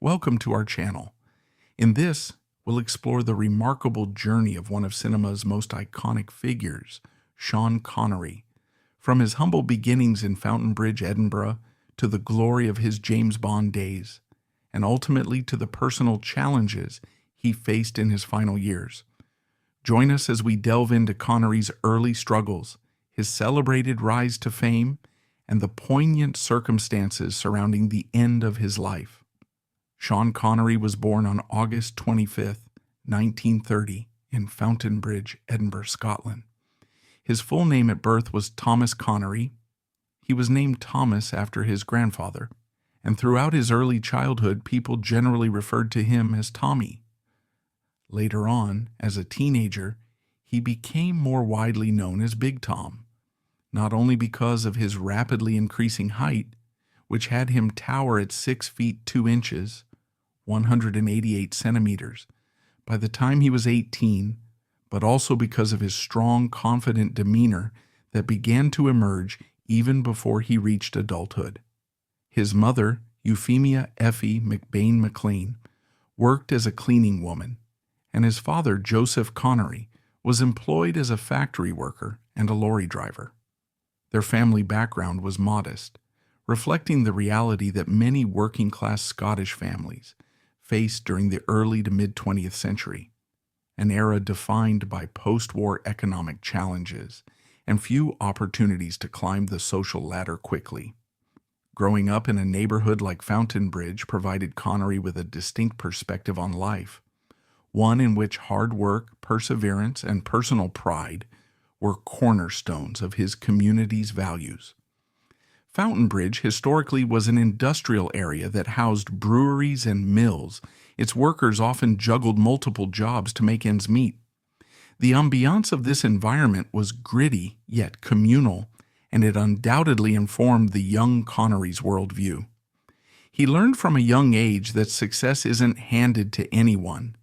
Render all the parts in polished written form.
Welcome to our channel. In this, we'll explore the remarkable journey of one of cinema's most iconic figures, Sean Connery. From his humble beginnings in Fountain Bridge, Edinburgh, to the glory of his James Bond days, and ultimately to the personal challenges he faced in his final years. Join us as we delve into Connery's early struggles, his celebrated rise to fame, and the poignant circumstances surrounding the end of his life. Sean Connery was born on August 25, 1930, in Fountain Bridge, Edinburgh, Scotland. His full name at birth was Thomas Connery. He was named Thomas after his grandfather, and throughout his early childhood, people generally referred to him as Tommy. Later on, as a teenager, he became more widely known as Big Tom, not only because of his rapidly increasing height, which had him tower at 6 feet 2 inches, 188 centimeters, by the time he was 18, but also because of his strong, confident demeanor that began to emerge even before he reached adulthood. His mother, Euphemia Effie McBain McLean, worked as a cleaning woman, and his father, Joseph Connery, was employed as a factory worker and a lorry driver. Their family background was modest, reflecting the reality that many working-class Scottish families faced during the early to mid-20th century, an era defined by post-war economic challenges and few opportunities to climb the social ladder quickly. Growing up in a neighborhood like Fountain Bridge provided Connery with a distinct perspective on life, one in which hard work, perseverance, and personal pride were cornerstones of his community's values. Fountain Bridge historically was an industrial area that housed breweries and mills. Its workers often juggled multiple jobs to make ends meet. The ambiance of this environment was gritty yet communal, and it undoubtedly informed the young Connery's worldview. He learned from a young age that success isn't handed to anyone.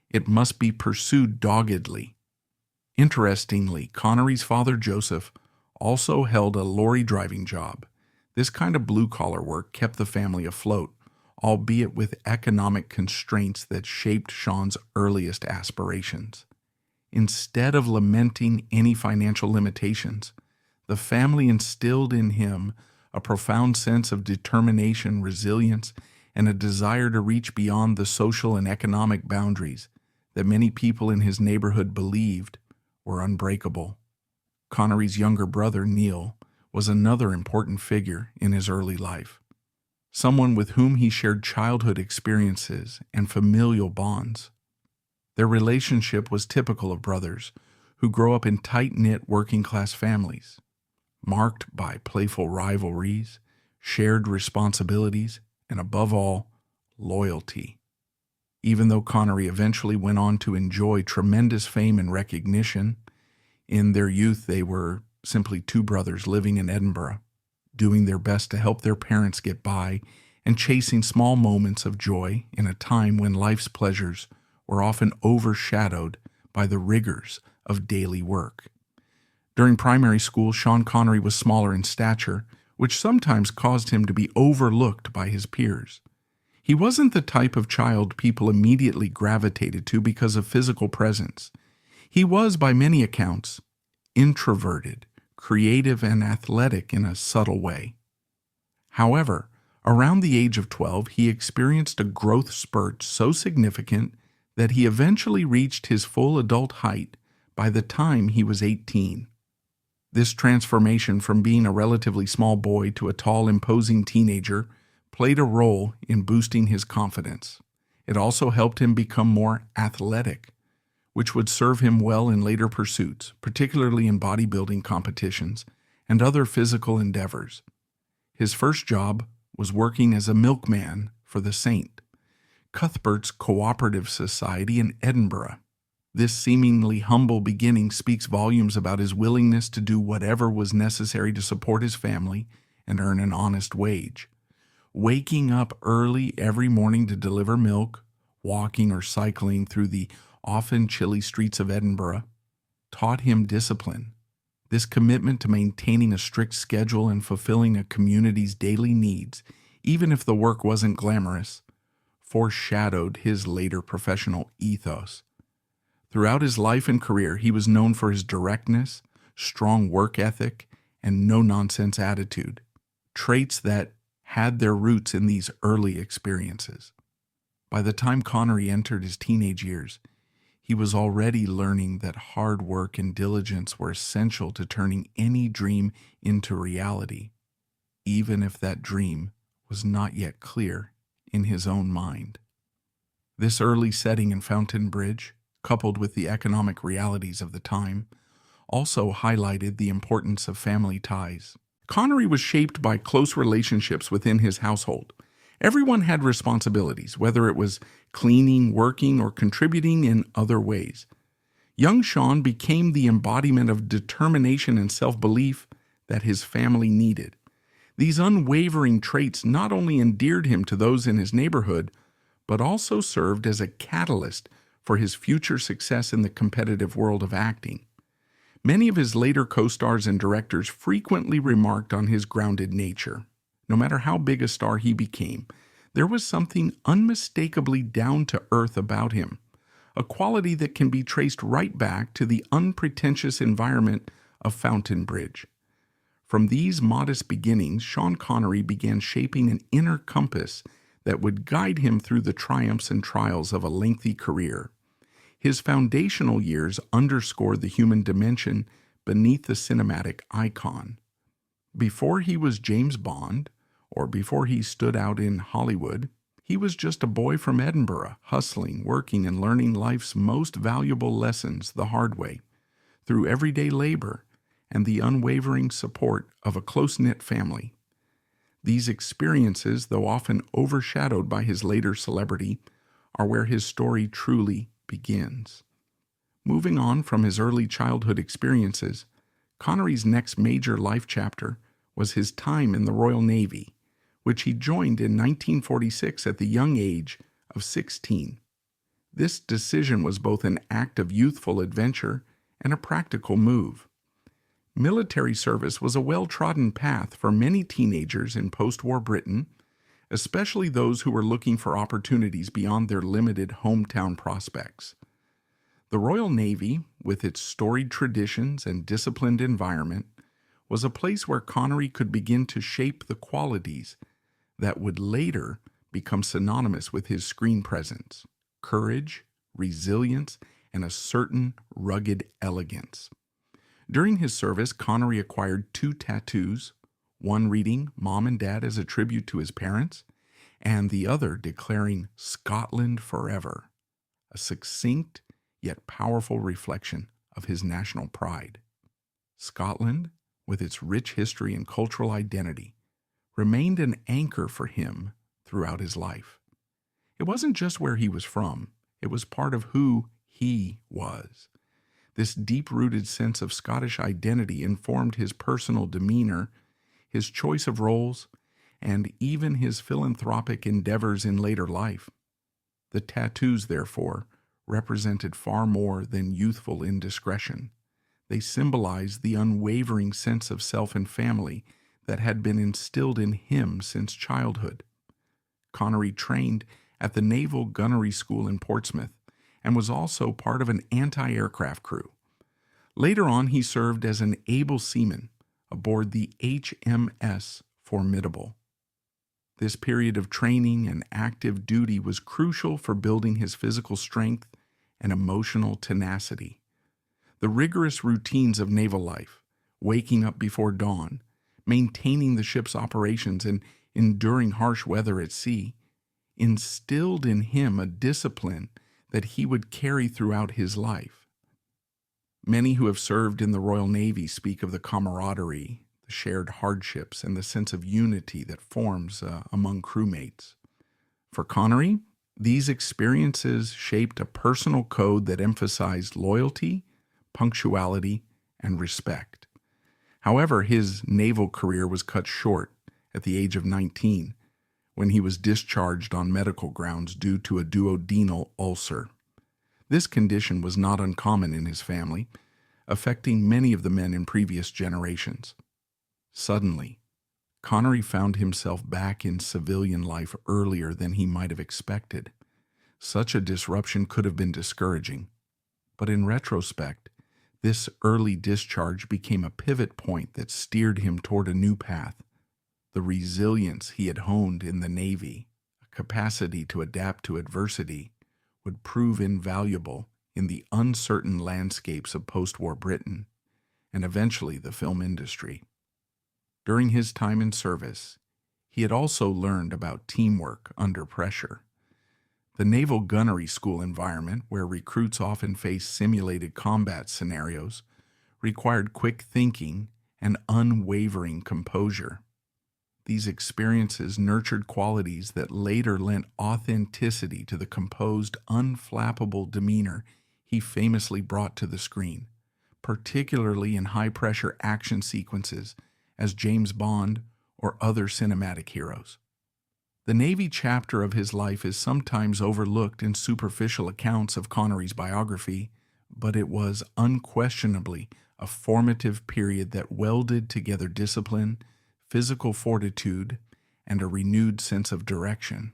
It must be pursued doggedly. Interestingly, Connery's father, Joseph, also held a lorry driving job. This kind of blue-collar work kept the family afloat, albeit with economic constraints that shaped Sean's earliest aspirations. Instead of lamenting any financial limitations, the family instilled in him a profound sense of determination, resilience, and a desire to reach beyond the social and economic boundaries that many people in his neighborhood believed were unbreakable. Connery's younger brother, Neil, was another important figure in his early life, someone with whom he shared childhood experiences and familial bonds. Their relationship was typical of brothers who grow up in tight-knit working-class families, marked by playful rivalries, shared responsibilities, and above all, loyalty. Even though Connery eventually went on to enjoy tremendous fame and recognition, in their youth they were simply two brothers living in Edinburgh, doing their best to help their parents get by and chasing small moments of joy in a time when life's pleasures were often overshadowed by the rigors of daily work. During primary school, Sean Connery was smaller in stature, which sometimes caused him to be overlooked by his peers. He wasn't the type of child people immediately gravitated to because of physical presence. He was, by many accounts, introverted, creative, and athletic in a subtle way. However, around the age of 12, he experienced a growth spurt so significant that he eventually reached his full adult height by the time he was 18. This transformation from being a relatively small boy to a tall, imposing teenager played a role in boosting his confidence. It also helped him become more athletic, which would serve him well in later pursuits, particularly in bodybuilding competitions and other physical endeavors. His first job was working as a milkman for the St. Cuthbert's Cooperative Society in Edinburgh. This seemingly humble beginning speaks volumes about his willingness to do whatever was necessary to support his family and earn an honest wage. Waking up early every morning to deliver milk, walking or cycling through the often chilly streets of Edinburgh, taught him discipline. This commitment to maintaining a strict schedule and fulfilling a community's daily needs, even if the work wasn't glamorous, foreshadowed his later professional ethos. Throughout his life and career, he was known for his directness, strong work ethic, and no-nonsense attitude, traits that had their roots in these early experiences. By the time Connery entered his teenage years, he was already learning that hard work and diligence were essential to turning any dream into reality, even if that dream was not yet clear in his own mind. This early setting in Fountain Bridge, coupled with the economic realities of the time, also highlighted the importance of family ties. Connery was shaped by close relationships within his household. Everyone had responsibilities, whether it was cleaning, working, or contributing in other ways. Young Sean became the embodiment of determination and self-belief that his family needed. These unwavering traits not only endeared him to those in his neighborhood, but also served as a catalyst for his future success in the competitive world of acting. Many of his later co-stars and directors frequently remarked on his grounded nature. No matter how big a star he became, there was something unmistakably down-to-earth about him, a quality that can be traced right back to the unpretentious environment of Fountain Bridge. From these modest beginnings, Sean Connery began shaping an inner compass that would guide him through the triumphs and trials of a lengthy career. His foundational years underscored the human dimension beneath the cinematic icon. Before he was James Bond, or before he stood out in Hollywood, he was just a boy from Edinburgh, hustling, working, and learning life's most valuable lessons the hard way, through everyday labor and the unwavering support of a close-knit family. These experiences, though often overshadowed by his later celebrity, are where his story truly begins. Moving on from his early childhood experiences, Connery's next major life chapter was his time in the Royal Navy, which he joined in 1946 at the young age of 16. This decision was both an act of youthful adventure and a practical move. Military service was a well-trodden path for many teenagers in post-war Britain, especially those who were looking for opportunities beyond their limited hometown prospects. The Royal Navy, with its storied traditions and disciplined environment, was a place where Connery could begin to shape the qualities that would later become synonymous with his screen presence: courage, resilience, and a certain rugged elegance. During his service, Connery acquired 2 tattoos, one reading "Mom and Dad" as a tribute to his parents, and the other declaring "Scotland Forever," a succinct yet powerful reflection of his national pride. Scotland, with its rich history and cultural identity, remained an anchor for him throughout his life. It wasn't just where he was from, it was part of who he was. This deep-rooted sense of Scottish identity informed his personal demeanor, his choice of roles, and even his philanthropic endeavors in later life. The tattoos, therefore, represented far more than youthful indiscretion. They symbolized the unwavering sense of self and family that had been instilled in him since childhood. Connery trained at the Naval Gunnery School in Portsmouth and was also part of an anti-aircraft crew. Later on, he served as an able seaman aboard the HMS Formidable. This period of training and active duty was crucial for building his physical strength and emotional tenacity. The rigorous routines of naval life, waking up before dawn, maintaining the ship's operations, and enduring harsh weather at sea, instilled in him a discipline that he would carry throughout his life. Many who have served in the Royal Navy speak of the camaraderie, the shared hardships, and the sense of unity that forms among crewmates. For Connery, these experiences shaped a personal code that emphasized loyalty, punctuality, and respect. However, his naval career was cut short at the age of 19, when he was discharged on medical grounds due to a duodenal ulcer. This condition was not uncommon in his family, affecting many of the men in previous generations. Suddenly, Connery found himself back in civilian life earlier than he might have expected. Such a disruption could have been discouraging, but in retrospect, this early discharge became a pivot point that steered him toward a new path. The resilience he had honed in the Navy, a capacity to adapt to adversity, would prove invaluable in the uncertain landscapes of post-war Britain and eventually the film industry. During his time in service, he had also learned about teamwork under pressure. The Naval Gunnery School environment, where recruits often faced simulated combat scenarios, required quick thinking and unwavering composure. These experiences nurtured qualities that later lent authenticity to the composed, unflappable demeanor he famously brought to the screen, particularly in high-pressure action sequences as James Bond or other cinematic heroes. The Navy chapter of his life is sometimes overlooked in superficial accounts of Connery's biography, but it was unquestionably a formative period that welded together discipline, physical fortitude, and a renewed sense of direction.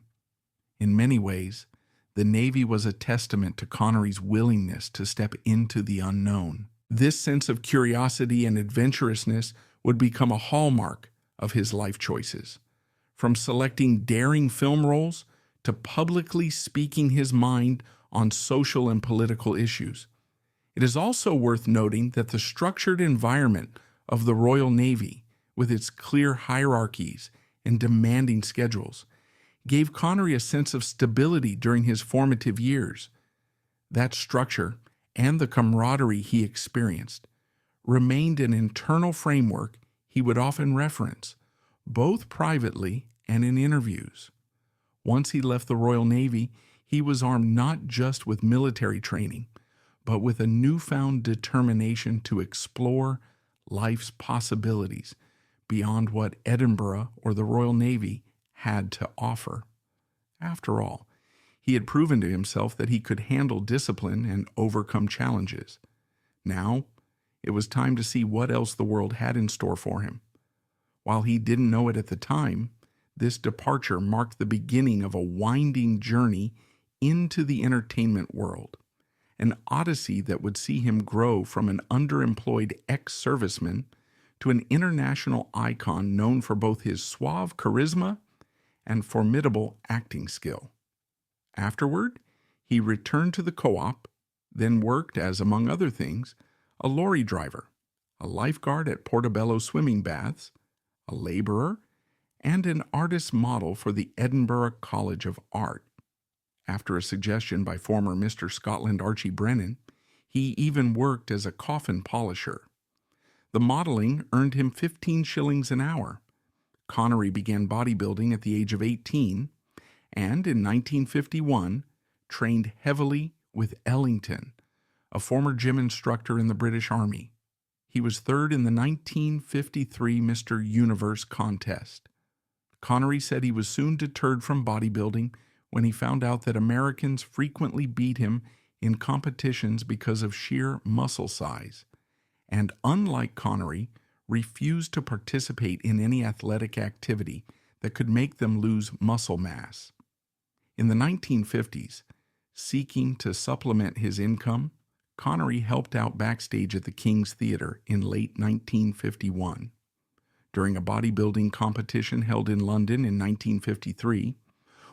In many ways, the Navy was a testament to Connery's willingness to step into the unknown. This sense of curiosity and adventurousness would become a hallmark of his life choices, from selecting daring film roles to publicly speaking his mind on social and political issues. It is also worth noting that the structured environment of the Royal Navy, with its clear hierarchies and demanding schedules, gave Connery a sense of stability during his formative years. That structure and the camaraderie he experienced remained an internal framework he would often reference, both privately and in interviews. Once he left the Royal Navy, he was armed not just with military training, but with a newfound determination to explore life's possibilities beyond what Edinburgh or the Royal Navy had to offer. After all, he had proven to himself that he could handle discipline and overcome challenges. Now, it was time to see what else the world had in store for him. While he didn't know it at the time, this departure marked the beginning of a winding journey into the entertainment world, an odyssey that would see him grow from an underemployed ex-serviceman to an international icon known for both his suave charisma and formidable acting skill. Afterward, he returned to the co-op, then worked as, among other things, a lorry driver, a lifeguard at Portobello swimming baths, a laborer, and an artist model for the Edinburgh College of Art. After a suggestion by former Mr. Scotland Archie Brennan, he even worked as a coffin polisher. The modeling earned him 15 shillings an hour. Connery began bodybuilding at the age of 18, and in 1951 trained heavily with Ellington, a former gym instructor in the British Army. He was third in the 1953 Mr. Universe contest. Connery said he was soon deterred from bodybuilding when he found out that Americans frequently beat him in competitions because of sheer muscle size, and unlike Connery, refused to participate in any athletic activity that could make them lose muscle mass. In the 1950s, seeking to supplement his income, Connery helped out backstage at the King's Theatre in late 1951. During a bodybuilding competition held in London in 1953,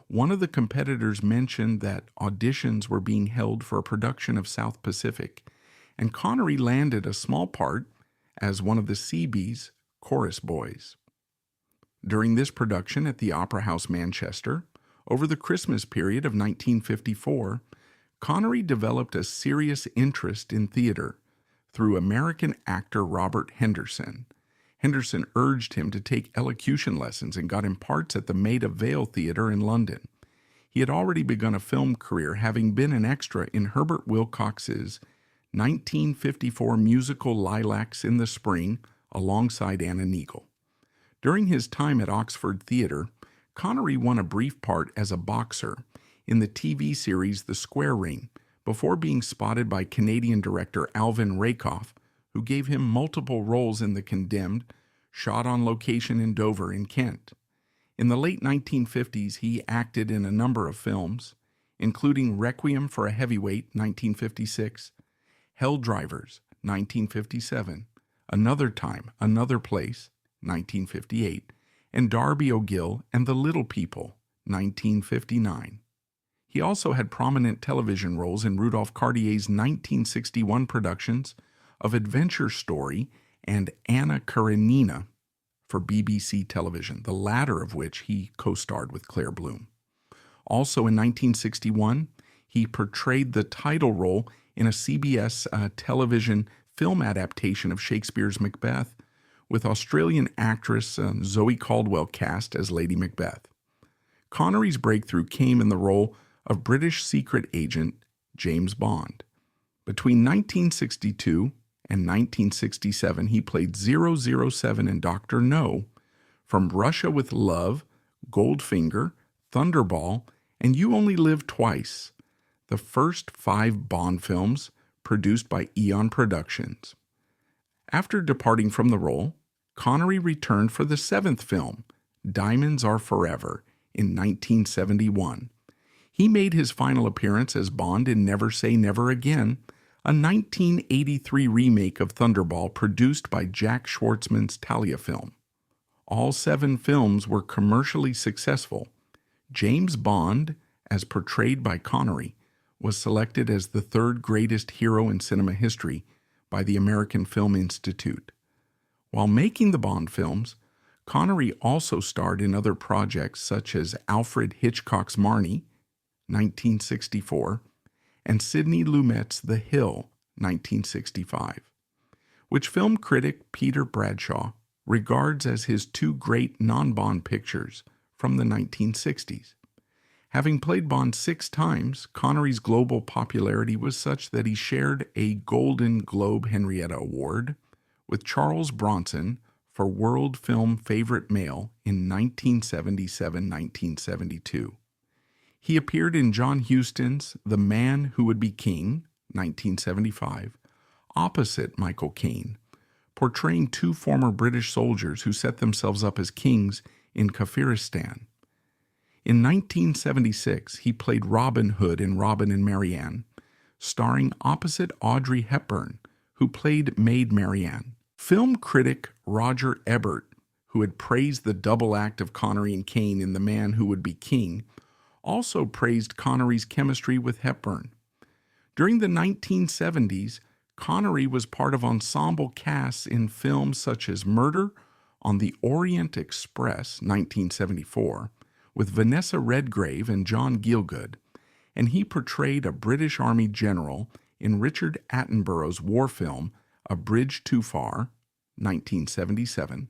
one of the competitors mentioned that auditions were being held for a production of South Pacific, and Connery landed a small part as one of the Seabees' chorus boys. During this production at the Opera House Manchester, over the Christmas period of 1954, Connery developed a serious interest in theater through American actor Robert Henderson. Henderson urged him to take elocution lessons and got him parts at the Maida Vale Theatre in London. He had already begun a film career, having been an extra in Herbert Wilcox's 1954 musical Lilacs in the Spring alongside Anna Neagle. During his time at Oxford Theatre, Connery won a brief part as a boxer in the TV series The Square Ring before being spotted by Canadian director Alvin Rakoff, who gave him multiple roles in The Condemned, shot on location in Dover in Kent. In the late 1950s, he acted in a number of films, including Requiem for a Heavyweight, 1956, Hell Drivers, 1957, Another Time, Another Place, 1958, and Darby O'Gill and the Little People, 1959. He also had prominent television roles in Rudolph Cartier's 1961 productions of Adventure Story and Anna Karenina for BBC television, the latter of which he co-starred with Claire Bloom. Also in 1961, he portrayed the title role in a CBS television film adaptation of Shakespeare's Macbeth, with Australian actress Zoe Caldwell cast as Lady Macbeth. Connery's breakthrough came in the role of British secret agent James Bond. Between 1962 and 1967, he played 007 in Dr. No, From Russia with Love, Goldfinger, Thunderball, and You Only Live Twice, the first 5 Bond films produced by Eon Productions. After departing from the role, Connery returned for the 7th film, Diamonds Are Forever, in 1971. He made his final appearance as Bond in Never Say Never Again, a 1983 remake of Thunderball produced by Jack Schwartzman's Talia film. All 7 films were commercially successful. James Bond, as portrayed by Connery, was selected as the 3rd greatest hero in cinema history by the American Film Institute. While making the Bond films, Connery also starred in other projects such as Alfred Hitchcock's Marnie, 1964, and Sidney Lumet's The Hill, 1965, which film critic Peter Bradshaw regards as his 2 great non-Bond pictures from the 1960s. Having played Bond 6 times, Connery's global popularity was such that he shared a Golden Globe Henrietta Award with Charles Bronson for World Film Favorite Male in 1977-1972. He appeared in John Huston's The Man Who Would Be King, 1975, opposite Michael Caine, portraying 2 former British soldiers who set themselves up as kings in Kafiristan. In 1976, he played Robin Hood in Robin and Marianne, starring opposite Audrey Hepburn, who played Maid Marianne. Film critic Roger Ebert, who had praised the double act of Connery and Caine in The Man Who Would Be King, also praised Connery's chemistry with Hepburn. During the 1970s, Connery was part of ensemble casts in films such as Murder on the Orient Express, 1974, with Vanessa Redgrave and John Gielgud, and he portrayed a British Army general in Richard Attenborough's war film A Bridge Too Far, 1977,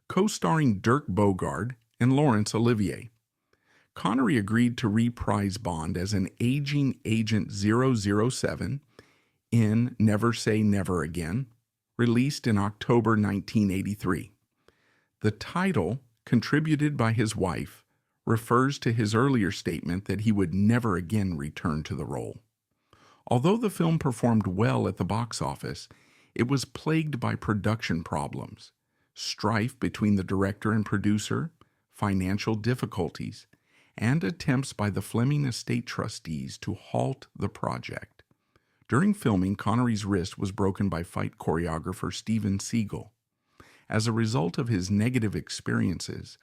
co-starring Dirk Bogarde and Laurence Olivier. Connery agreed to reprise Bond as an aging Agent 007 in Never Say Never Again, released in October 1983. The title, contributed by his wife, refers to his earlier statement that he would never again return to the role. Although the film performed well at the box office, it was plagued by production problems, strife between the director and producer, financial difficulties, and attempts by the Fleming estate trustees to halt the project. During filming, Connery's wrist was broken by fight choreographer Steven Seagal. As a result of his negative experiences,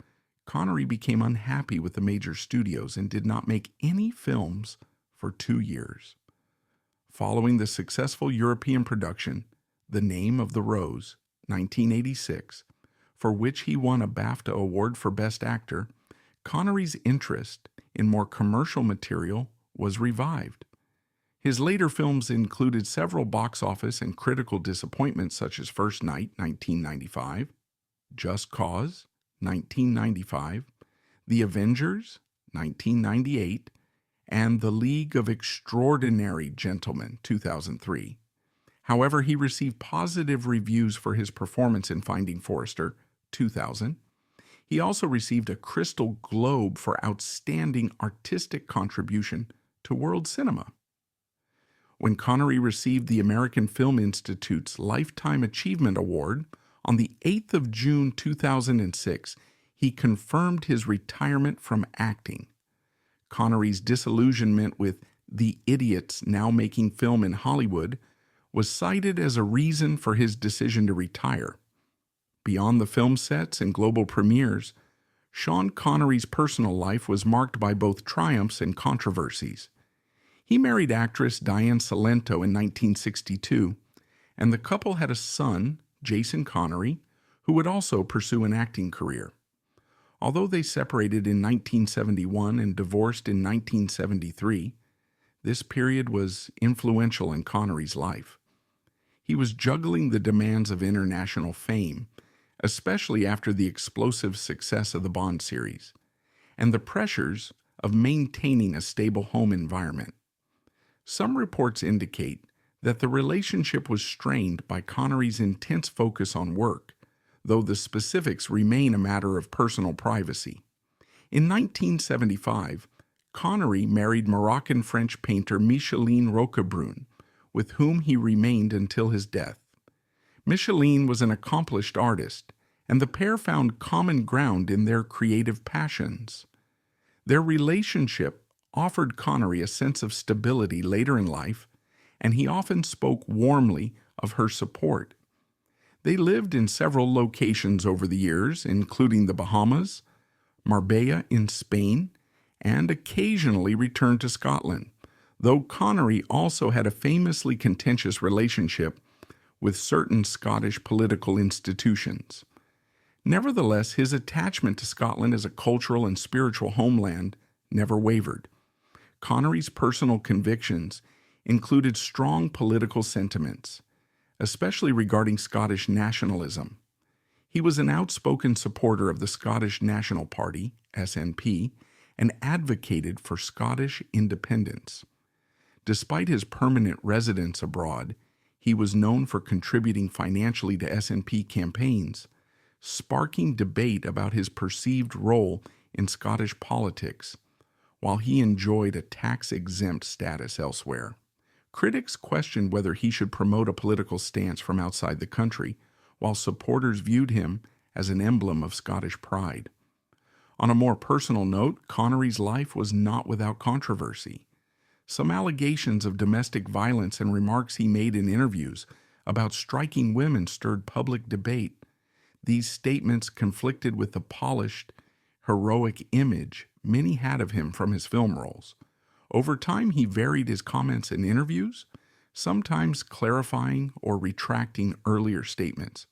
Connery became unhappy with the major studios and did not make any films for 2 years. Following the successful European production, The Name of the Rose, 1986, for which he won a BAFTA award for Best Actor, Connery's interest in more commercial material was revived. His later films included several box office and critical disappointments such as First Night, 1995, Just Cause, 1995, The Avengers, 1998, and The League of Extraordinary Gentlemen, 2003. However, he received positive reviews for his performance in Finding Forrester, 2000. He also received a Crystal Globe for outstanding artistic contribution to world cinema. When Connery received the American Film Institute's Lifetime Achievement Award On the 8th of June 2006, he confirmed his retirement from acting. Connery's disillusionment with the idiots now making film in Hollywood was cited as a reason for his decision to retire. Beyond the film sets and global premieres, Sean Connery's personal life was marked by both triumphs and controversies. He married actress Diane Salento in 1962, and the couple had a son, Jason Connery, who would also pursue an acting career. Although they separated in 1971 and divorced in 1973, this period was influential in Connery's life. He was juggling the demands of international fame, especially after the explosive success of the Bond series, and the pressures of maintaining a stable home environment. Some reports indicate that the relationship was strained by Connery's intense focus on work, though the specifics remain a matter of personal privacy. In 1975, Connery married Moroccan-French painter Micheline Roquebrune, with whom he remained until his death. Micheline was an accomplished artist, and the pair found common ground in their creative passions. Their relationship offered Connery a sense of stability later in life, and he often spoke warmly of her support. They lived in several locations over the years, including the Bahamas, Marbella in Spain, and occasionally returned to Scotland, though Connery also had a famously contentious relationship with certain Scottish political institutions. Nevertheless, his attachment to Scotland as a cultural and spiritual homeland never wavered. Connery's personal convictions included strong political sentiments, especially regarding Scottish nationalism. He was an outspoken supporter of the Scottish National Party, SNP, and advocated for Scottish independence. Despite his permanent residence abroad, he was known for contributing financially to SNP campaigns, sparking debate about his perceived role in Scottish politics, while he enjoyed a tax-exempt status elsewhere. Critics questioned whether he should promote a political stance from outside the country, while supporters viewed him as an emblem of Scottish pride. On a more personal note, Connery's life was not without controversy. Some allegations of domestic violence and remarks he made in interviews about striking women stirred public debate. These statements conflicted with the polished, heroic image many had of him from his film roles. Over time, he varied his comments in interviews, sometimes clarifying or retracting earlier statements.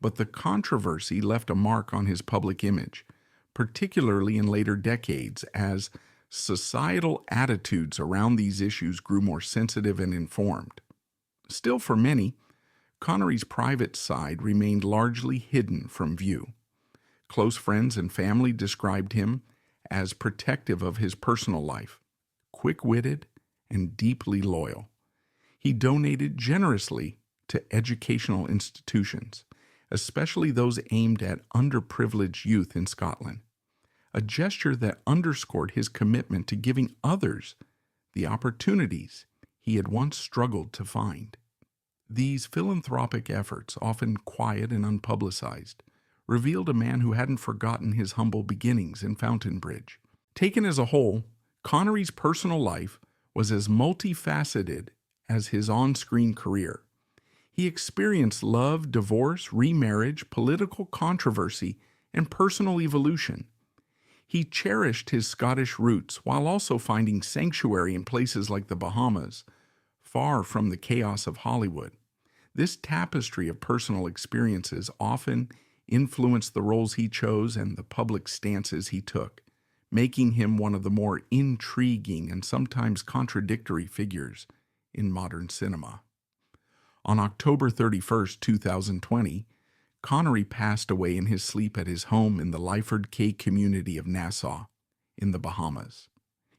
But the controversy left a mark on his public image, particularly in later decades, as societal attitudes around these issues grew more sensitive and informed. Still, for many, Connery's private side remained largely hidden from view. Close friends and family described him as protective of his personal life, quick-witted, and deeply loyal. He donated generously to educational institutions, especially those aimed at underprivileged youth in Scotland, a gesture that underscored his commitment to giving others the opportunities he had once struggled to find. These philanthropic efforts, often quiet and unpublicized, revealed a man who hadn't forgotten his humble beginnings in Fountainbridge. Taken as a whole, Connery's personal life was as multifaceted as his on-screen career. He experienced love, divorce, remarriage, political controversy, and personal evolution. He cherished his Scottish roots while also finding sanctuary in places like the Bahamas, far from the chaos of Hollywood. This tapestry of personal experiences often influenced the roles he chose and the public stances he took, making him one of the more intriguing and sometimes contradictory figures in modern cinema. On October 31, 2020, Connery passed away in his sleep at his home in the Lyford Cay community of Nassau, in the Bahamas.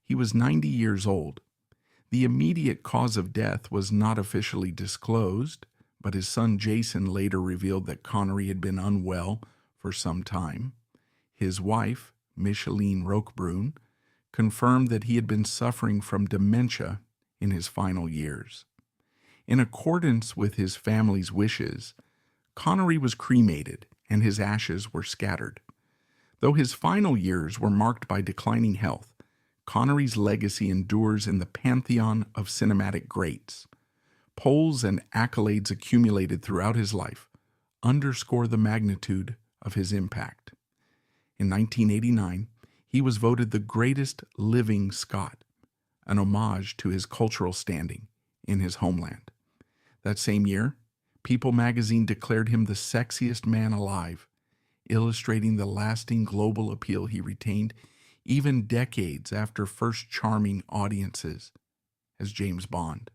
He was 90 years old. The immediate cause of death was not officially disclosed, but his son Jason later revealed that Connery had been unwell for some time. His wife, Micheline Roquebrune, confirmed that he had been suffering from dementia in his final years. In accordance with his family's wishes, Connery was cremated and his ashes were scattered. Though his final years were marked by declining health, Connery's legacy endures in the pantheon of cinematic greats. Polls and accolades accumulated throughout his life underscore the magnitude of his impact. In 1989, he was voted the greatest living Scot, an homage to his cultural standing in his homeland. That same year, People magazine declared him the sexiest man alive, illustrating the lasting global appeal he retained even decades after first charming audiences as James Bond.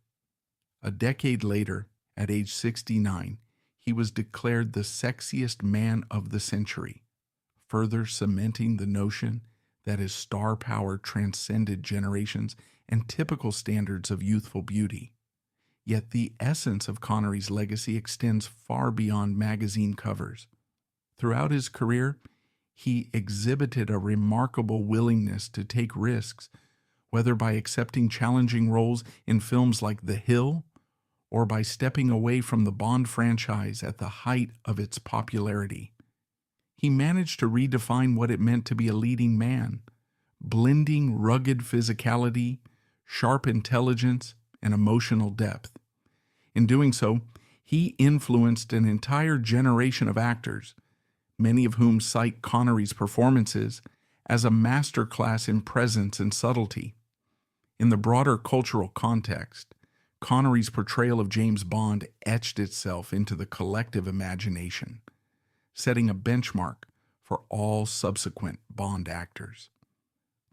A decade later, at age 69, he was declared the sexiest man of the century, further cementing the notion that his star power transcended generations and typical standards of youthful beauty. Yet the essence of Connery's legacy extends far beyond magazine covers. Throughout his career, he exhibited a remarkable willingness to take risks, whether by accepting challenging roles in films like The Hill or by stepping away from the Bond franchise at the height of its popularity. He managed to redefine what it meant to be a leading man, blending rugged physicality, sharp intelligence, and emotional depth. In doing so, he influenced an entire generation of actors, many of whom cite Connery's performances as a masterclass in presence and subtlety. In the broader cultural context, Connery's portrayal of James Bond etched itself into the collective imagination, setting a benchmark for all subsequent Bond actors.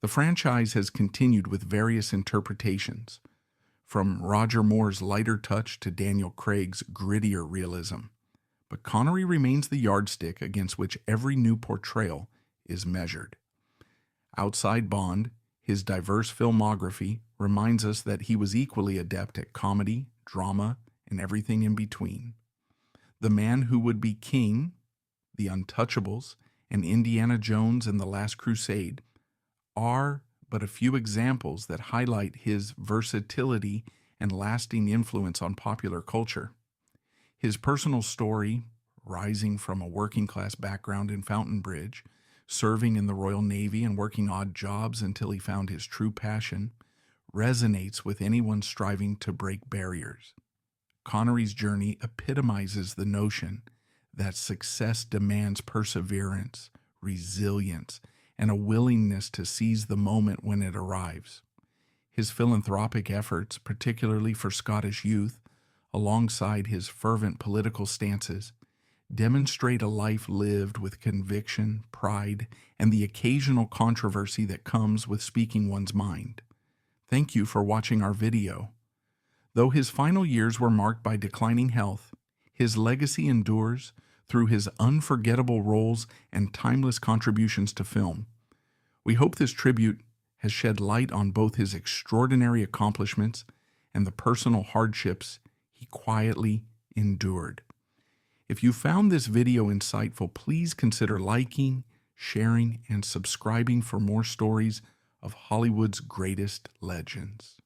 The franchise has continued with various interpretations, from Roger Moore's lighter touch to Daniel Craig's grittier realism. But Connery remains the yardstick against which every new portrayal is measured. Outside Bond, his diverse filmography reminds us that he was equally adept at comedy, drama, and everything in between. The Man Who Would Be King, The Untouchables, and Indiana Jones and the Last Crusade are but a few examples that highlight his versatility and lasting influence on popular culture. His personal story, rising from a working-class background in Fountain Bridge, serving in the Royal Navy and working odd jobs until he found his true passion, resonates with anyone striving to break barriers. Connery's journey epitomizes the notion that success demands perseverance, resilience, and a willingness to seize the moment when it arrives. His philanthropic efforts, particularly for Scottish youth, alongside his fervent political stances, demonstrate a life lived with conviction, pride, and the occasional controversy that comes with speaking one's mind. Thank you for watching our video. Though his final years were marked by declining health, his legacy endures through his unforgettable roles and timeless contributions to film. We hope this tribute has shed light on both his extraordinary accomplishments and the personal hardships he quietly endured. If you found this video insightful, please consider liking, sharing, and subscribing for more stories of Hollywood's greatest legends.